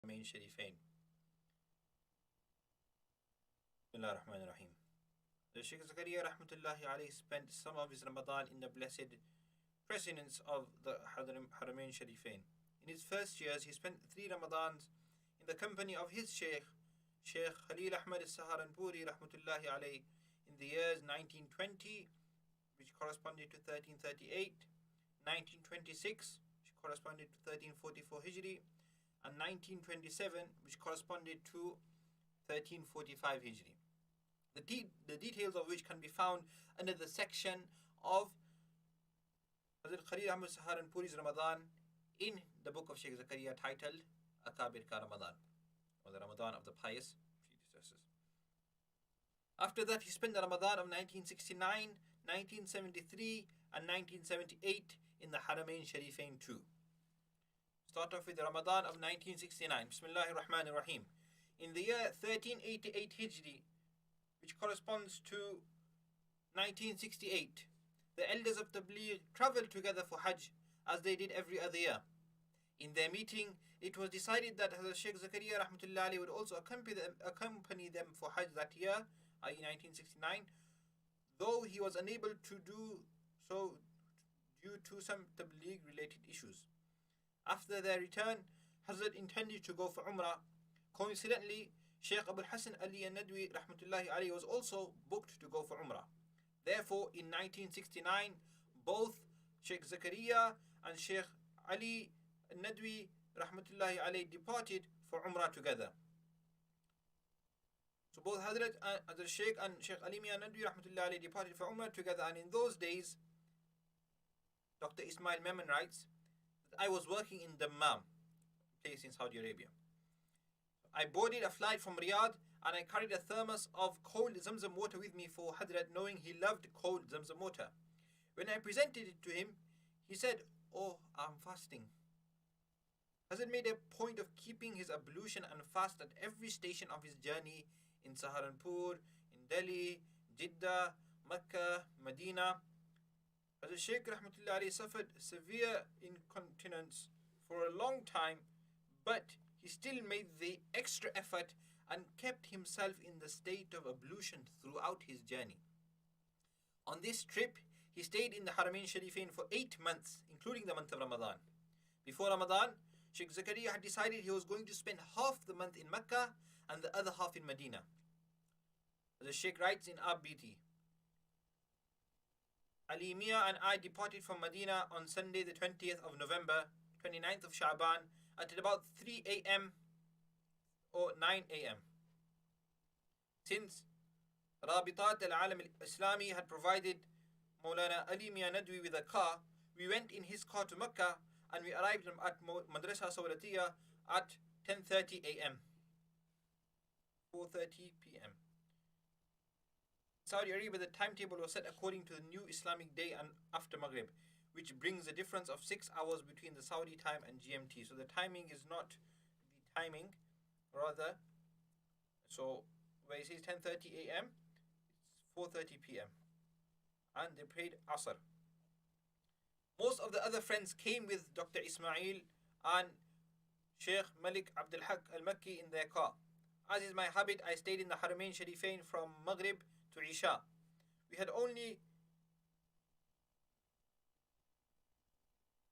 Haramain Sharifain. Bismillah ar-Rahman ar-Rahim. The Shaykh Zakariya rahmatullahi alayhi spent some of his Ramadan in the blessed presence of the Haramain Sharifain. In his first years, he spent 3 Ramadans in the company of his Shaykh, Shaykh Khalil Ahmed al-Saharanpuri rahmatullahi alayhi, in the years 1920, which corresponded to 1338, 1926, which corresponded to 1344 Hijri, and 1927, which corresponded to 1345 Hijri. The details of which can be found under the section of Hazrat Khalil Ahmed Saharanpuri's Ramadan in the book of Shaykh Zakariya titled Akabir Ka Ramadan, or the Ramadan of the pious predecessors. After that, he spent the Ramadan of 1969, 1973, and 1978 in the Haramain Sharifain too. Start off with the Ramadan of 1969. Bismillahir Rahmanir Rahim. In the year 1388 Hijri, which corresponds to 1968, the elders of Tabligh travelled together for Hajj as they did every other year. In their meeting, it was decided that Hazrat Shaykh Zakariya rahmatullahi would also accompany them for Hajj that year, i.e. 1969, though he was unable to do so due to some Tabligh related issues. After their return, Hazrat intended to go for Umrah. Coincidentally, Shaykh Abul Hassan Ali al-Nadwi rahmatullahi alayhi was also booked to go for Umrah. Therefore, in 1969, both Shaykh Zakariya and Shaykh Ali al-Nadwi rahmatullahi alayhi departed for Umrah together. So both Hazrat Shaykh and Shaykh Ali al-Nadwi rahmatullahi alayhi departed for Umrah together, and in those days, Dr. Ismail Memon writes, I was working in Dammam, place in Saudi Arabia. I boarded a flight from Riyadh and I carried a thermos of cold Zamzam water with me for Hadrat, knowing he loved cold Zamzam water. When I presented it to him, he said, "Oh, I'm fasting." Hazrat made a point of keeping his ablution and fast at every station of his journey in Saharanpur, in Delhi, Jeddah, Mecca, Medina. Hazrat Shaykh rahmatullahi suffered severe incontinence for a long time, but he still made the extra effort and kept himself in the state of ablution throughout his journey. On this trip, he stayed in the Haramain Sharifain for 8 months, including the month of Ramadan. Before Ramadan, Shaykh Zakariya had decided he was going to spend half the month in Mecca and the other half in Medina. The Shaykh writes in Abiti, Ali Mia and I departed from Medina on Sunday the 20th of November, 29th of Sha'ban, at about 3 a.m. or 9 a.m. Since Rabitat al-Alam al-Islami had provided Maulana Ali Mia Nadwi with a car, we went in his car to Mecca and we arrived at Madrasa Sawlatiya at 10:30 a.m. 4:30 p.m. Saudi Arabia, the timetable was set according to the new Islamic day and after Maghrib, which brings a difference of 6 hours between the Saudi time and GMT. So the timing is not the timing, rather. So where it says 10:30 a.m., it's 4:30 p.m. And they prayed Asr. Most of the other friends came with Dr. Ismail and Sheikh Malik Abdul Haq al-Makki in their car. As is my habit, I stayed in the Haramain Sharifain from Maghrib to Isha. We had only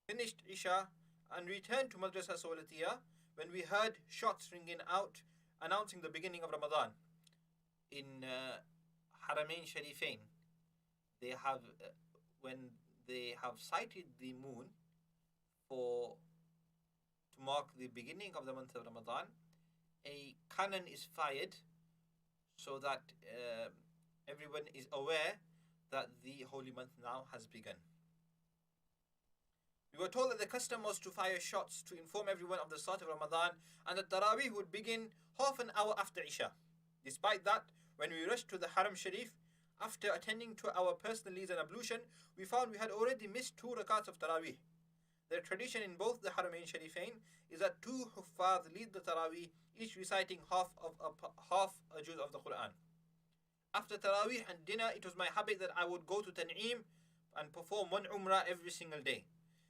finished Isha and returned to Madrasa Sawlatiya when we heard shots ringing out announcing the beginning of Ramadan. In Haramain Sharifain, they have when they have sighted the moon to mark the beginning of the month of Ramadan, a cannon is fired so that everyone is aware that the holy month now has begun. We were told that the custom was to fire shots to inform everyone of the start of Ramadan, and that Taraweeh would begin half an hour after Isha. Despite that, when we rushed to the Haram Sharif, after attending to our personal needs and ablution, we found we had already missed 2 rakats of Taraweeh. The tradition in both the Haramain Sharifain is that 2 Huffaz lead the Taraweeh, each reciting half a juz of the Quran. After Taraweeh and dinner, it was my habit that I would go to Tan'im and perform 1 Umrah every single day.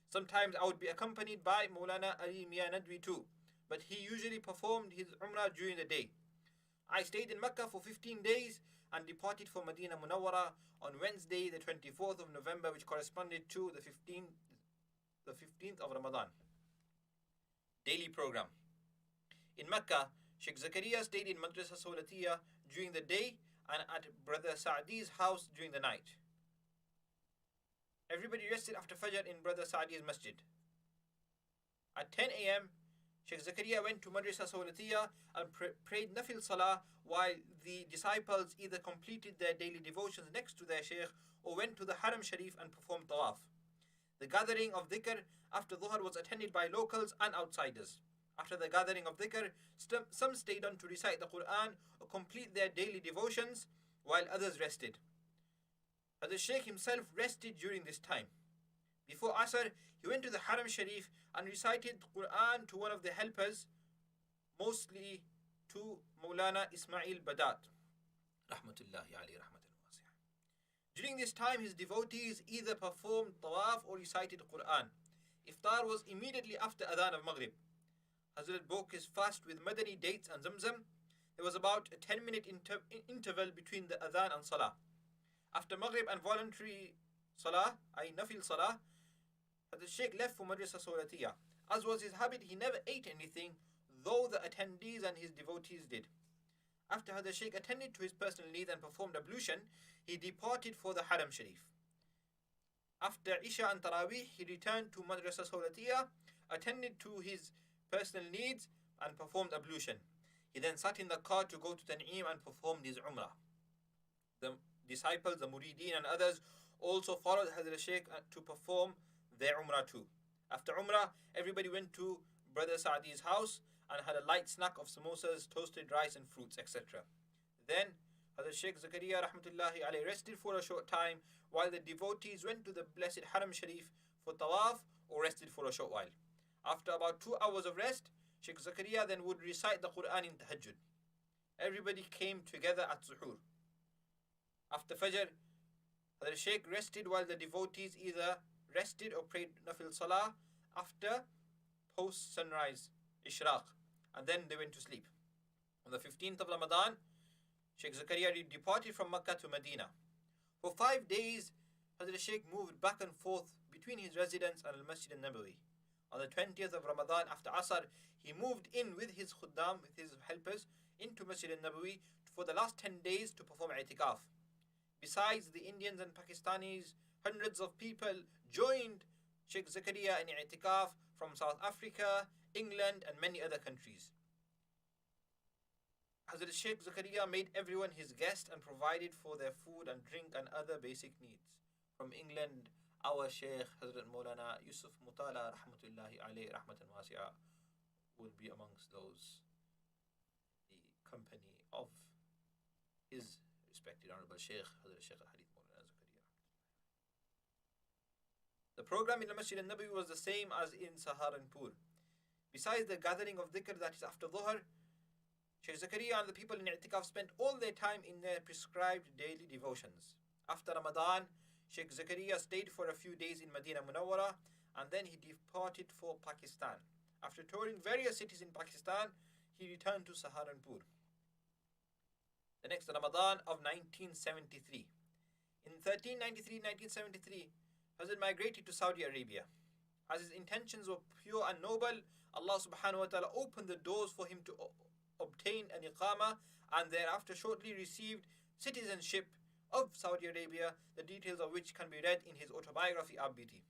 Sometimes I would be accompanied by Maulana Ali Mia Nadwi too. but he usually performed his Umrah during the day. I stayed in Mecca for 15 days and departed for Medina Munawwara on Wednesday, the 24th of November, which corresponded to the 15th of Ramadan. Daily program. In Mecca, Shaykh Zakariya stayed in Madrasa Solatiyah during the day and at Brother Sa'di's house during the night. Everybody rested after Fajr in Brother Sa'di's masjid. At 10 a.m., Shaykh Zakariya went to Madrasa Solatiyah and prayed Nafil Salah while the disciples either completed their daily devotions next to their Shaykh or went to the Haram Sharif and performed Tawaf. The gathering of dhikr after Dhuhr was attended by locals and outsiders. After the gathering of dhikr, some stayed on to recite the Quran or complete their daily devotions while others rested. The Shaykh himself rested during this time. Before Asr, he went to the Haram Sharif and recited the Quran to one of the helpers, mostly to Maulana Ismail Badat. Rahmatullahi alayhi rahmatan wasi'ah. During this time, his devotees either performed Tawaf or recited Quran. Iftar was immediately after Adhan of Maghrib. Hazrat broke his fast with Madani dates and Zamzam. There was about a 10-minute interval between the Adhan and Salah. After Maghrib and voluntary Salah, Nafil Salah, the Shaykh left for Madrasa Solatiyah. As was his habit, he never ate anything, though the attendees and his devotees did. After the Shaykh attended to his personal needs and performed ablution, he departed for the Haram Sharif. After Isha and Taraweeh, he returned to Madrasa Solatiyah, attended to his personal needs and performed ablution. He then sat in the car to go to Tan'im and performed his Umrah. The disciples, the Murideen and others also followed Hazrat Shaykh to perform their Umrah too. After Umrah, everybody went to Brother Sa'di's house and had a light snack of samosas, toasted rice and fruits, etc. Then Hazrat Shaykh Zakariya rahmatullahi alayhi rested for a short time while the devotees went to the blessed Haram Sharif for Tawaf or rested for a short while. After about 2 hours of rest, Shaykh Zakariya then would recite the Quran in Tahajjud. Everybody came together at Zuhur. After Fajr, the Shaykh rested while the devotees either rested or prayed Nafil Salah after post sunrise, Ishraq, and then they went to sleep. On the 15th of Ramadan, Shaykh Zakariya departed from Makkah to Medina. For 5 days, Hazrat Shaykh moved back and forth between his residence and Al-Masjid al-Nabawi. On the 20th of Ramadan, after Asr, he moved in with his khuddam, with his helpers, into Masjid al-Nabawi for the last 10 days to perform i'tikaf. Besides the Indians and Pakistanis, hundreds of people joined Shaykh Zakariya in i'tikaf from South Africa, England and many other countries. Hazrat Shaykh Zakariya made everyone his guest and provided for their food and drink and other basic needs. From England, our Shaykh Hazrat Maulana Yusuf Mutala rahmatullahi alayhi rahmatan wasi'ah will be amongst those, the company of his respected Honorable Shaykh Hazrat Shaykh Al-Hadith Maulana Zakariya. The program in the Masjid al-Nabawi was the same as in Saharanpur. Besides the gathering of dhikr that is after Dhuhr, Shaykh Zakariya and the people in i'tikaf spent all their time in their prescribed daily devotions. After Ramadan, Shaykh Zakariya stayed for a few days in Medina Munawwara and then he departed for Pakistan. After touring various cities in Pakistan, he returned to Saharanpur. The next Ramadan of 1973. In 1393-1973, Hazrat migrated to Saudi Arabia. As his intentions were pure and noble, Allah subhanahu wa ta'ala opened the doors for him to obtain an iqama and thereafter shortly received citizenship of Saudi Arabia, the details of which can be read in his autobiography Abiti.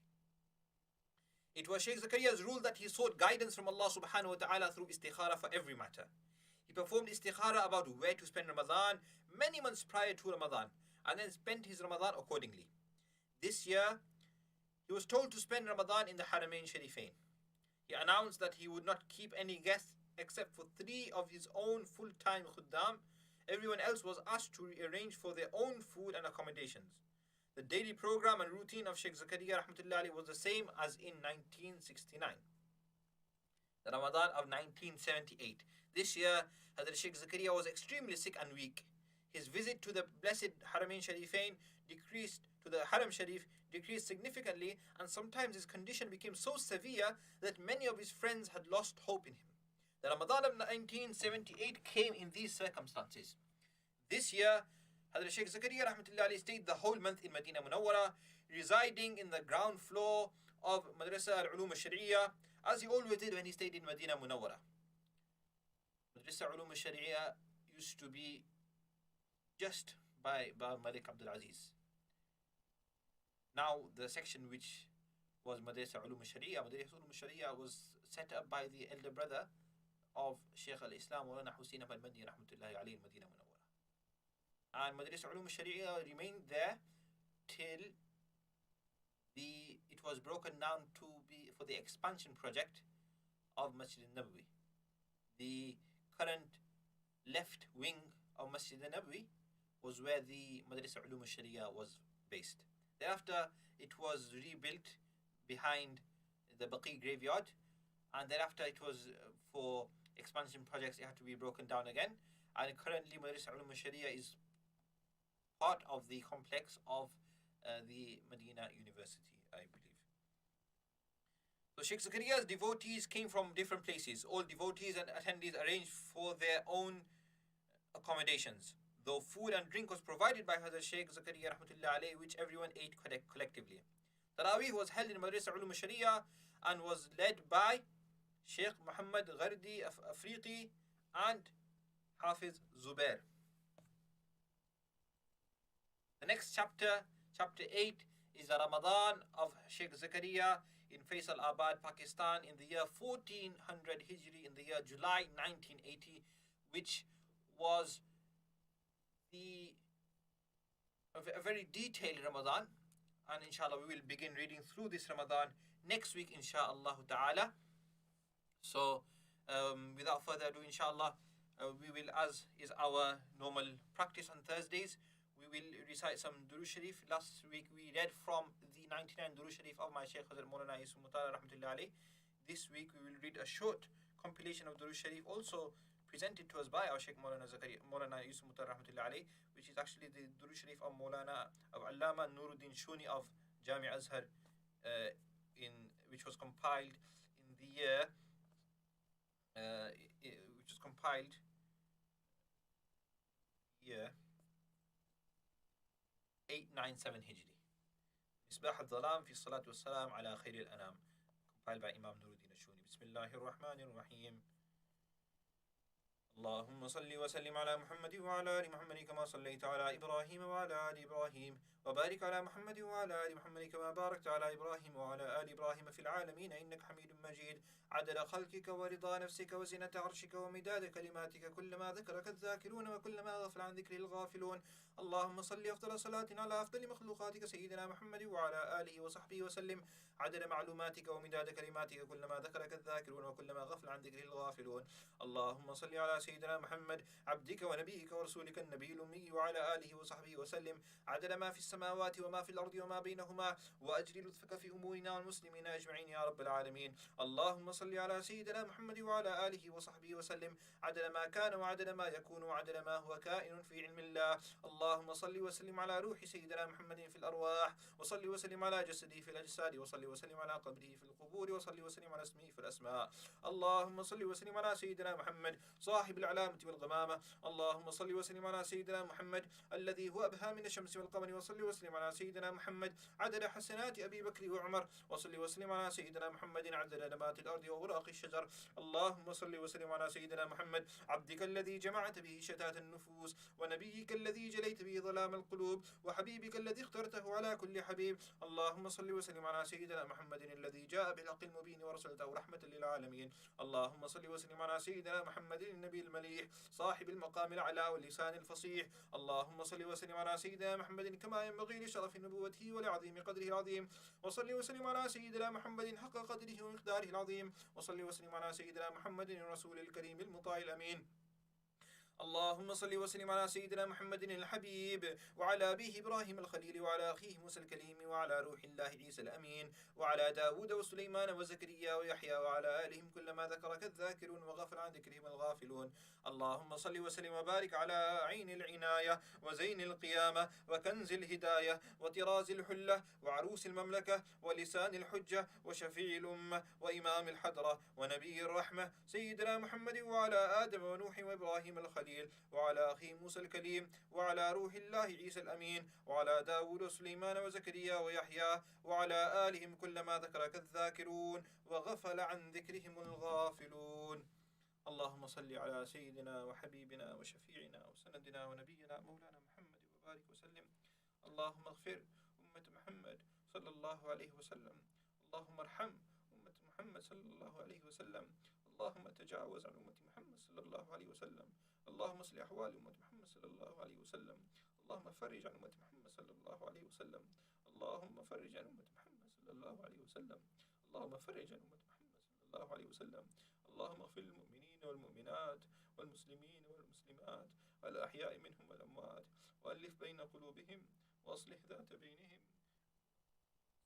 It was Shaykh Zakariya's rule that he sought guidance from Allah subhanahu wa ta'ala through istikhara for every matter. He performed istikhara about where to spend Ramadan many months prior to Ramadan and then spent his Ramadan accordingly. This year, he was told to spend Ramadan in the Haramain Sharifain. He announced that he would not keep any guests except for 3 of his own full-time khuddam. Everyone else was asked to arrange for their own food and accommodations. The daily program and routine of Shaykh Zakariya rahmatullahi was the same as in 1969. The Ramadan of 1978. This year, Hazrat Shaykh Zakariya was extremely sick and weak. His visit to the blessed Haramain Sharifain Haram Sharif decreased significantly, and sometimes his condition became so severe that many of his friends had lost hope in him. The Ramadan of 1978 came in these circumstances. This year, Hazrat Shaykh Zakariya rahmatullahi stayed the whole month in Medina Munawwara, residing in the ground floor of Madrasa al-Ulum al-Shari'iyah, as he always did when he stayed in Medina Munawwara. Madrasa al-Ulum al-Shari'iyah used to be just by Malik Abdul Aziz. Now, the section which was Madrasa al-Ulum al-Shari'iyah, Madrasa al-Ulum al-Shari'iyah was set up by the elder brother of Shaykh al-Islam Maulana Hussein Ahmed rahmatullahi alayhi in Medina Munawwara. And Madrasa al-Ulum al-Shari'iyah remained there till it was broken down to be for the expansion project of Masjid al-Nabawi. The current left wing of Masjid al-Nabawi was where the Madrasa al-Ulum al-Shari'iyah was based. Thereafter, it was rebuilt behind the Baqi graveyard, and thereafter it was for expansion projects, it had to be broken down again. And currently, Madrasa al-Ulum al-Shari'iyah is part of the complex of the Medina University, I believe. So Shaykh Zakariya's devotees came from different places. All devotees and attendees arranged for their own accommodations, though food and drink was provided by Hazrat Shaykh Zakariya rahmatullahi alayhi, which everyone ate collectively. Tarawih was held in Madrasa al-Ulum al-Shari'iyah and was led by Shaykh Mohammed Ghardi Afriqi and Hafiz Zubair. The next chapter, chapter 8, is the Ramadan of Shaykh Zakariya in Faisal Abad, Pakistan, in the year 1400 Hijri, in the year July 1980, which was a very detailed Ramadan. And inshallah, we will begin reading through this Ramadan next week, inshallah ta'ala. So, without further ado, inshallah, we will, as is our normal practice on Thursdays, we will recite some Durood Sharif. Last week we read from the 99 Durood Sharif of my Shaykh Hazrat Maulana rahmatullahi alayhi. This week we will read a short compilation of Durood Sharif, also presented to us by our Shaykh Maulana rahmatullahi alayhi, which is actually the Durood Sharif of Maulana of Allama Nuruddin Shuni of Jami Azhar, which was compiled in the year 897 Hijri. Misbah al-Dhalam fi salatu wassalam ala khair al-anam, compiled by Imam Nuruddin Shuni. Bismillahir Rahmanir Rahim. اللهم صل وسلم على محمد وعلى آل محمد كما صليت على إبراهيم وعلى آل إبراهيم وبارك على محمد وعلى آل محمد كما باركت على إبراهيم وعلى آل إبراهيم في العالمين إنك حميد مجيد عدد خلقك ورضا نفسك وزنة عرشك ومداد كلماتك كلما ذكرك الذاكرون وكلما غفل عن ذكره الغافلون اللهم صل أفضل صلاة على أفضل مخلوقاتك سيدنا محمد وعلى آله وصحبه وسلم عدد معلوماتك ومداد كلماتك كلما ذكرك الذاكرون وكلما غفل عن ذكره الغافلون اللهم صل على سيدنا محمد عبدك ونبيك ورسولك النبي الأمي وعلى آله وصحبه وسلم عدد ما في السماوات وما في الأرض وما بينهما وأجري لطفك في أمورنا والمسلمين أجمعين يا رب العالمين اللهم صل على سيدنا محمد وعلى آله وصحبه وسلم عدد ما كان وعدد ما يكون وعدد ما هو كائن في علم الله اللهم صل وسلم على روح سيدنا محمد في الأرواح وصل وسلم على جسده في الأجساد وصل وسلم على قبره في القبور وصل وسلم على اسمه في الأسماء اللهم صل وسلم على سيدنا محمد صاحب العلامة والغمامة اللهم صل وسلم على سيدنا محمد الذي هو أبهى من الشمس والقمر وصل وسلم على سيدنا محمد عدد حسنات أبي بكر وعمر وصل وسلم على سيدنا محمد عدد نبات الأرض وأوراق الشجر اللهم صل وسلم على سيدنا محمد عبدك الذي جمعت به شتات النفوس ونبيك الذي جليت به ظلام القلوب وحبيبك الذي اخترته على كل حبيب اللهم صل وسلم على سيدنا محمد الذي جاء بالحق المبين ورسلته رحمة للعالمين اللهم صل وسلم على سيدنا محمد النبي المليح صاحب المقام الأعلى واللسان الفصيح اللهم صل وسلم على سيدنا محمد كما ينبغي لشرف نبوته ولعظيم قدره العظيم وصل وسلم على سيدنا محمد حق قدره ومقداره العظيم وصل وسلم على سيدنا محمد الرسول الكريم المطاع الأمين اللهم صل وسلم على سيدنا محمد الحبيب وعلى أبيه إبراهيم الخليل وعلى أخيه موسى الكليم وعلى روح الله عيسى الأمين وعلى داود وسليمان وزكريا ويحيى وعلى آلهم كلما ذكرك الذاكرون وغفل عن ذكرهم الغافلون اللهم صل وسلم وبارك على عين العناية وزين القيامة وكنز الهداية وطراز الحلة وعروس المملكة ولسان الحجة وشفيع الأمة وإمام الحضرة ونبي الرحمة سيدنا محمد وعلى آدم ونوح وإبراهيم الخليل وعلى أخيه موسى الكليم وعلى روح الله عيسى الأمين وعلى داود وسليمان وزكريا ويحيى وعلى آلهم كلما ذكرك الذاكرون وغفل عن ذكرهم الغافلون. اللهم صل على سيدنا وحبيبنا وشفيعنا وسندنا ونبينا مولانا محمد وبارك وسلم. اللهم اغفر أمة محمد صلى الله عليه وسلم. اللهم ارحم أمة محمد صلى الله عليه وسلم. اللهم تجاوز عن أمة محمد صلى الله عليه وسلم. اللهم اصلح أحوال أمة محمد صلى الله عليه وسلم. اللهم فرج عن أمة محمد صلى الله عليه وسلم. اللهم فرج عن أمة محمد صلى الله عليه وسلم. اللهم فرج عن أمة محمد صلى الله عليه وسلم. اللهم اغفر للمؤمنين والمؤمنات والمسلمين والمسلمات الأحياء منهم والأموات وألف بين قلوبهم وأصلح ذات بينهم